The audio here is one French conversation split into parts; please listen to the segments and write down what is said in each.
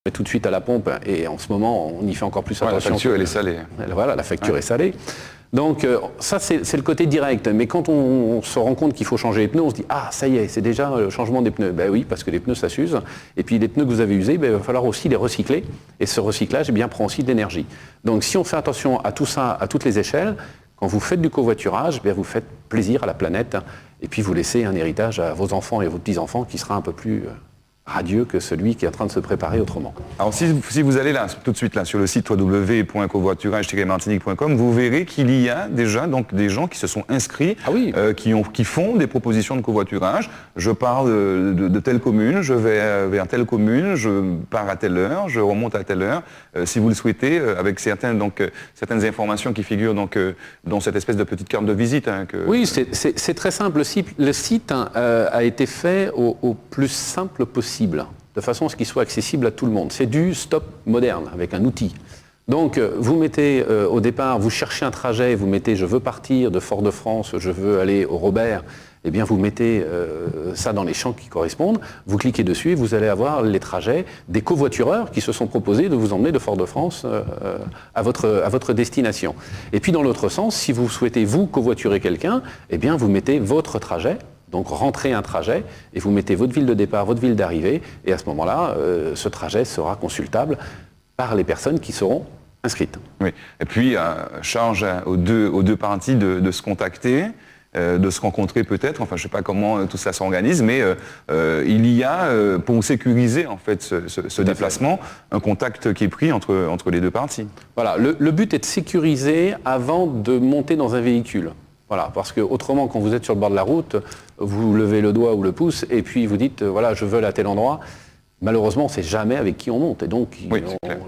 met tout de suite à la pompe, et en ce moment, on y fait encore plus attention. La facture, elle est salée. Voilà, la facture est salée. Donc ça, c'est le côté direct. Mais quand on se rend compte qu'il faut changer les pneus, on se dit « Ah, ça y est, c'est déjà le changement des pneus ». Ben oui, parce que les pneus, ça s'use. Et puis les pneus que vous avez usés, ben, il va falloir aussi les recycler. Et ce recyclage, eh bien, prend aussi de l'énergie. Donc si on fait attention à tout ça, à toutes les échelles, quand vous faites du covoiturage, bien, vous faites plaisir à la planète. Et puis vous laissez un héritage à vos enfants et à vos petits-enfants qui sera un peu plus radieux que celui qui est en train de se préparer autrement. Alors si vous allez là, tout de suite là, sur le site www.covoiturage-martinique.com, vous verrez qu'il y a déjà donc, des gens qui se sont inscrits, qui font des propositions de covoiturage. Je pars de telle commune, je vais vers telle commune, je pars à telle heure, je remonte à telle heure. Si vous le souhaitez, avec certaines informations qui figurent donc, dans cette espèce de petite carte de visite. Oui, c'est très simple. Le site a été fait au plus simple possible, de façon à ce qu'il soit accessible à tout le monde. C'est du stop moderne, avec un outil. Donc, vous mettez au départ, vous cherchez un trajet, vous mettez « je veux partir de Fort-de-France, je veux aller au Robert », eh bien, vous mettez ça dans les champs qui correspondent, vous cliquez dessus et vous allez avoir les trajets des covoitureurs qui se sont proposés de vous emmener de Fort-de-France à votre destination. Et puis, dans l'autre sens, si vous souhaitez, vous, covoiturer quelqu'un, eh bien, vous mettez votre trajet. Donc rentrez un trajet et vous mettez votre ville de départ, votre ville d'arrivée, et à ce moment-là, ce trajet sera consultable par les personnes qui seront inscrites. Oui. Et puis, charge aux deux parties de se contacter, de se rencontrer peut-être, enfin je ne sais pas comment tout ça s'organise, mais il y a, pour sécuriser en fait ce déplacement, un contact qui est pris entre les deux parties. Voilà, le but est de sécuriser avant de monter dans un véhicule. Voilà, parce que autrement, quand vous êtes sur le bord de la route, vous levez le doigt ou le pouce et puis vous dites, voilà, je veux aller à tel endroit. Malheureusement, on ne sait jamais avec qui on monte. Et donc, il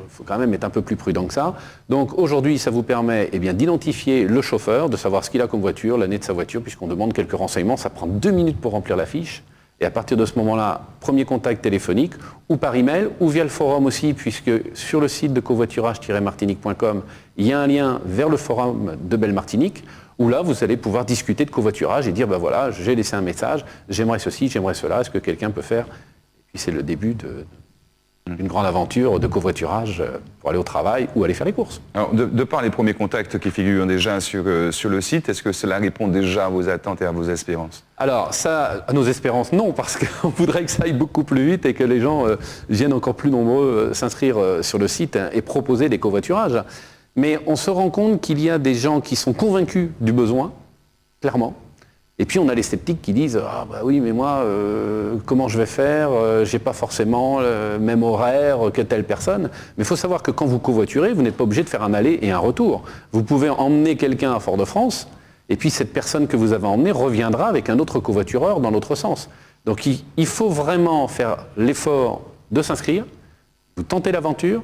faut quand même être un peu plus prudent que ça. Donc, aujourd'hui, ça vous permet d'identifier le chauffeur, de savoir ce qu'il a comme voiture, l'année de sa voiture, puisqu'on demande quelques renseignements. Ça prend 2 minutes pour remplir la fiche. Et à partir de ce moment-là, premier contact téléphonique, ou par email, ou via le forum aussi, puisque sur le site de covoiturage-martinique.com, il y a un lien vers le forum de Belle Martinique, où là, vous allez pouvoir discuter de covoiturage et dire, ben voilà, j'ai laissé un message, j'aimerais ceci, j'aimerais cela, est-ce que quelqu'un peut faire? Et puis c'est le début d'une grande aventure de covoiturage pour aller au travail ou aller faire les courses. Alors, de par les premiers contacts qui figurent déjà sur le site, est-ce que cela répond déjà à vos attentes et à vos espérances? Alors ça, à nos espérances, non, parce qu'on voudrait que ça aille beaucoup plus vite et que les gens viennent encore plus nombreux s'inscrire sur le site et proposer des covoiturages. Mais on se rend compte qu'il y a des gens qui sont convaincus du besoin, clairement. Et puis on a les sceptiques qui disent « Ah bah oui, mais moi, comment je vais faire? J'ai pas forcément le même horaire que telle personne. » Mais il faut savoir que quand vous covoiturez, vous n'êtes pas obligé de faire un aller et un retour. Vous pouvez emmener quelqu'un à Fort-de-France, et puis cette personne que vous avez emmenée reviendra avec un autre covoitureur dans l'autre sens. Donc il faut vraiment faire l'effort de s'inscrire, vous tentez l'aventure,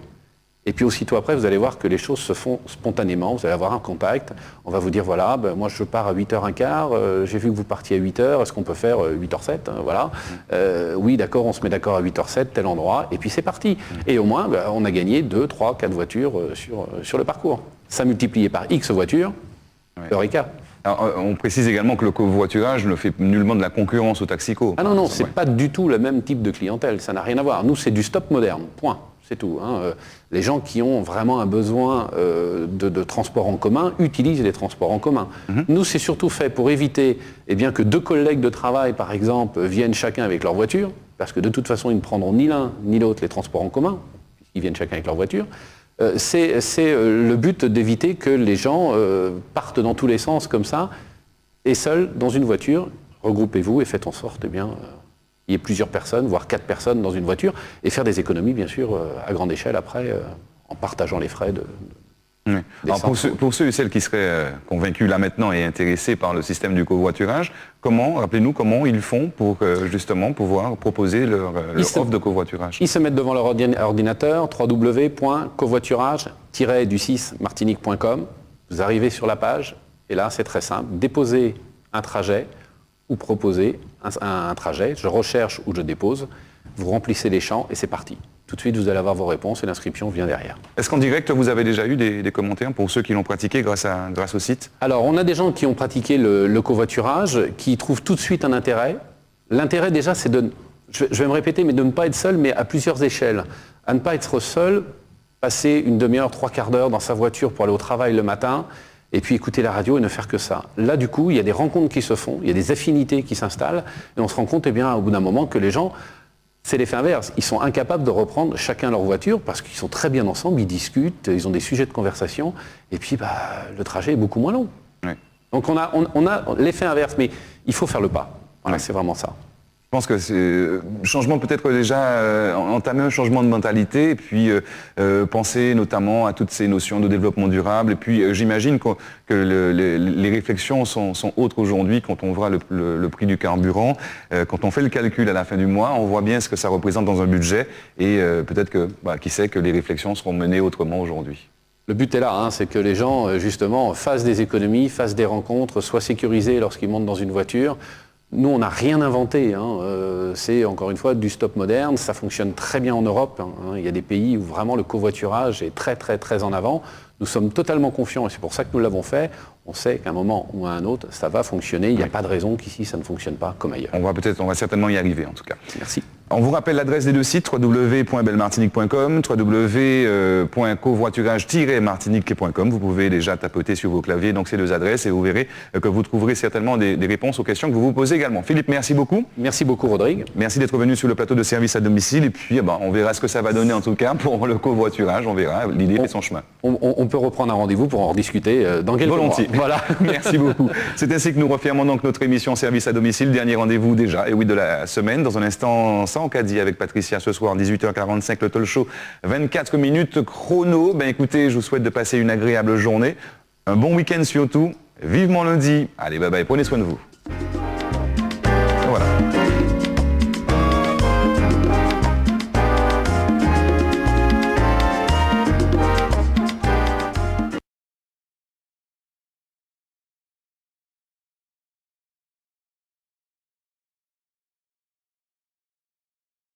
et puis aussitôt après, vous allez voir que les choses se font spontanément. Vous allez avoir un contact. On va vous dire, voilà, ben, moi je pars à 8h15, j'ai vu que vous partiez à 8h, est-ce qu'on peut faire 8h07 voilà. Oui, d'accord, on se met d'accord à 8h07, tel endroit, et puis c'est parti. Et au moins, ben, on a gagné 2, 3, 4 voitures sur le parcours. Ça multiplié par X voitures, le RICA. Alors, on précise également que le covoiturage ne fait nullement de la concurrence au taxico. Ah non, non, c'est pas du tout le même type de clientèle, ça n'a rien à voir. Nous, c'est du stop moderne, point. C'est tout. Les gens qui ont vraiment un besoin de transport en commun utilisent les transports en commun. Nous, c'est surtout fait pour éviter que 2 collègues de travail, par exemple, viennent chacun avec leur voiture, parce que de toute façon, ils ne prendront ni l'un ni l'autre les transports en commun, puisqu'ils viennent chacun avec leur voiture. C'est le but d'éviter que les gens partent dans tous les sens comme ça, et seuls dans une voiture. Regroupez-vous et faites en sorte il y ait plusieurs personnes, voire 4 personnes dans une voiture, et faire des économies, bien sûr, à grande échelle après, en partageant les frais oui. Alors pour ceux et celles qui seraient convaincus là maintenant et intéressés par le système du covoiturage, rappelez-nous comment ils font pour justement pouvoir proposer leur offre de covoiturage? Ils se mettent devant leur ordinateur, www.covoiturage-martinique.com. Vous arrivez sur la page, et là c'est très simple, déposez un trajet, ou proposer un trajet, je recherche ou je dépose, vous remplissez les champs et c'est parti. Tout de suite, vous allez avoir vos réponses et l'inscription vient derrière. Est-ce qu'en direct, vous avez déjà eu des commentaires pour ceux qui l'ont pratiqué grâce au site? Alors, on a des gens qui ont pratiqué le covoiturage, qui trouvent tout de suite un intérêt. L'intérêt déjà, c'est je vais me répéter, mais de ne pas être seul, mais à plusieurs échelles. À ne pas être seul, passer une demi-heure, 3/4 d'heure dans sa voiture pour aller au travail le matin, et puis écouter la radio et ne faire que ça. Là, du coup, il y a des rencontres qui se font, il y a des affinités qui s'installent, et on se rend compte, au bout d'un moment, que les gens, c'est l'effet inverse. Ils sont incapables de reprendre chacun leur voiture parce qu'ils sont très bien ensemble, ils discutent, ils ont des sujets de conversation, et puis le trajet est beaucoup moins long. Oui. Donc on a l'effet inverse, mais il faut faire le pas. Voilà, c'est vraiment ça. Je pense que c'est changement peut-être déjà entamer un changement de mentalité et puis penser notamment à toutes ces notions de développement durable. Et puis j'imagine que les réflexions sont autres aujourd'hui quand on voit le prix du carburant. Quand on fait le calcul à la fin du mois, on voit bien ce que ça représente dans un budget et peut-être que, qui sait, que les réflexions seront menées autrement aujourd'hui. Le but est là, c'est que les gens justement fassent des économies, fassent des rencontres, soient sécurisés lorsqu'ils montent dans une voiture. Nous, on n'a rien inventé. C'est encore une fois du stop moderne. Ça fonctionne très bien en Europe. Il y a des pays où vraiment le covoiturage est très très très en avant. Nous sommes totalement confiants et c'est pour ça que nous l'avons fait. On sait qu'à un moment ou à un autre, ça va fonctionner. Il n'y a pas de raison qu'ici, ça ne fonctionne pas comme ailleurs. On va certainement y arriver en tout cas. Merci. On vous rappelle l'adresse des deux sites, www.bellemartinique.com, www.covoiturage-martinique.com. Vous pouvez déjà tapoter sur vos claviers donc ces deux adresses et vous verrez que vous trouverez certainement des réponses aux questions que vous vous posez également. Philippe, merci beaucoup. Merci beaucoup, Rodrigue. Merci d'être venu sur le plateau de service à domicile et puis on verra ce que ça va donner en tout cas pour le covoiturage. On verra, l'idée fait son chemin. On peut reprendre un rendez-vous pour en rediscuter dans quelques mois. Voilà. Merci beaucoup. C'est ainsi que nous refermons donc notre émission Service à domicile. Dernier rendez-vous déjà, et oui, de la semaine. Dans un instant, sans caddie avec Patricia ce soir, 18h45, le talk show, 24 minutes chrono. Écoutez, je vous souhaite de passer une agréable journée. Un bon week-end surtout. Vivement lundi. Allez, bye bye. Prenez soin de vous.